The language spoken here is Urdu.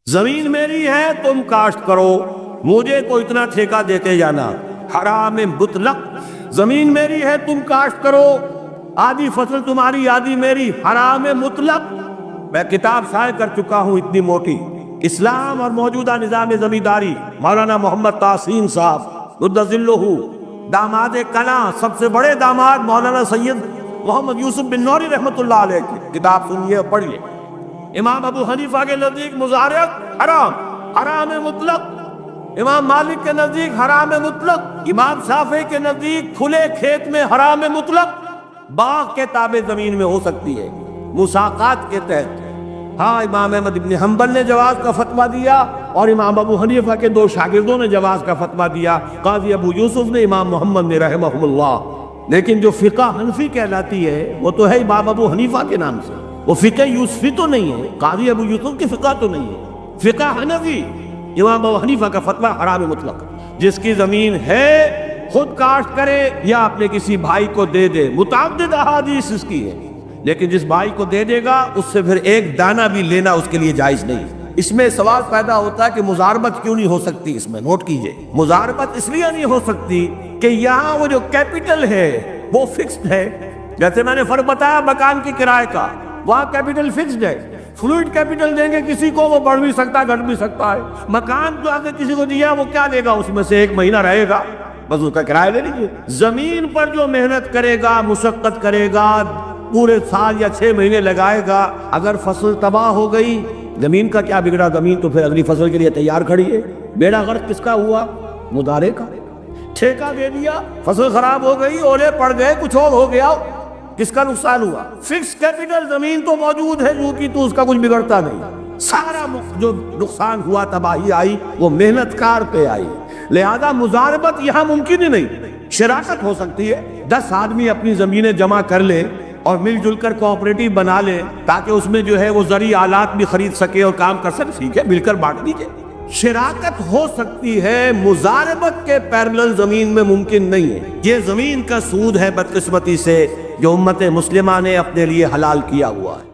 زمین میری ہے تم کاشت کرو، مجھے کو اتنا ٹھیکہ دیتے جانا، حرام مطلق۔ زمین میری ہے تم کاشت کرو، آدھی فصل تمہاری آدھی میری، حرام مطلق۔ میں کتاب شائع کر چکا ہوں اتنی موٹی، اسلام اور موجودہ نظام زمینداری، مولانا محمد تحسین صاحب مد ظلہ، داماد کنا، سب سے بڑے داماد مولانا سید محمد یوسف بن نوری رحمۃ اللہ علیہ کی کتاب سنیے اور پڑھیے۔ امام ابو حنیفہ کے نزدیک مزارعت حرام، حرام مطلق۔ امام مالک کے نزدیک حرام مطلق۔ امام شافعی کے نزدیک کھلے کھیت میں حرام مطلق، باغ کے تابع زمین میں ہو سکتی ہے مساقات کے تحت۔ ہاں، امام احمد بن حنبل نے جواز کا فتویٰ دیا اور امام ابو حنیفہ کے دو شاگردوں نے جواز کا فتویٰ دیا، قاضی ابو یوسف نے، امام محمد نے رحمہم اللہ۔ لیکن جو فقہ حنفی کہلاتی ہے وہ تو ہے امام ابو حنیفہ کے نام سے، وہ فقہ یوسفی تو نہیں ہے، قاضی ابو یوسف کی فقہ تو نہیں ہے، فقہ حنفی۔ امام ابو حنیفہ کا فتویٰ حرام مطلق، جس کی زمین ہے خود کاشت کرے یا اپنے کسی بھائی کو دے دے، متعدد احادیث اس کی ہے، لیکن جس بھائی کو دے دے گا اس سے پھر ایک دانہ بھی لینا اس کے لیے جائز نہیں۔ اس میں سوال پیدا ہوتا ہے کہ مزاربت کیوں نہیں ہو سکتی؟ اس میں نوٹ کیجئے، مزاربت اس لیے نہیں ہو سکتی کہ یہاں وہ جو کیپٹل ہے وہ فکسڈ ہے۔ جیسے میں نے فرق بتایا مکان کی کرائے کا، وہاں کیپٹل فکسڈ ہے، فلوئڈ کیپٹل دیں گے کسی کو وہ بڑھ بھی سکتا ہے گھٹ بھی سکتا ہے۔ مکان جو اگر کسی کو دیا وہ کیا دے گا؟ اس میں سے ایک مہینہ رہے گا، بس اس کا کرایہ لے لیجیے۔ زمین پر جو محنت کرے گا، مشقت کرے گا، پورے سال یا 6 مہینے لگائے گا، اگر فصل تباہ ہو گئی، زمین کا کیا بگڑا؟ زمین تو پھر اگلی فصل کے لیے تیار کھڑی ہے۔ بیڑا غرق کس کا ہوا؟ مضارع کا۔ ٹھیکہ دے دیا، فصل خراب ہو گئی، اولے پڑ گئے، کچھ اور ہو گیا، کس کا نقصان ہوا؟ فکس کیپٹل زمین تو موجود ہے جو کہ تو اس کا کچھ بگڑتا نہیں، سارا جو نقصان ہوا، تباہی آئی، وہ محنت کار پہ آئی۔ لہذا مزاربت یہاں ممکن ہی نہیں۔ شراکت ہو سکتی ہے، 10 آدمی اپنی زمینیں جمع کر لیں اور مل جل کر کوآپریٹو بنا لیں تاکہ اس میں جو ہے وہ زرعی آلات بھی خرید سکے اور کام کر سکے، ٹھیک ہے، مل کر بانٹ دیجیے۔ شراکت ہو سکتی ہے، مزاربت کے پیرلل زمین میں ممکن نہیں ہے۔ یہ زمین کا سود ہے بدقسمتی سے جو امت مسلمہ نے اپنے لیے حلال کیا ہوا ہے۔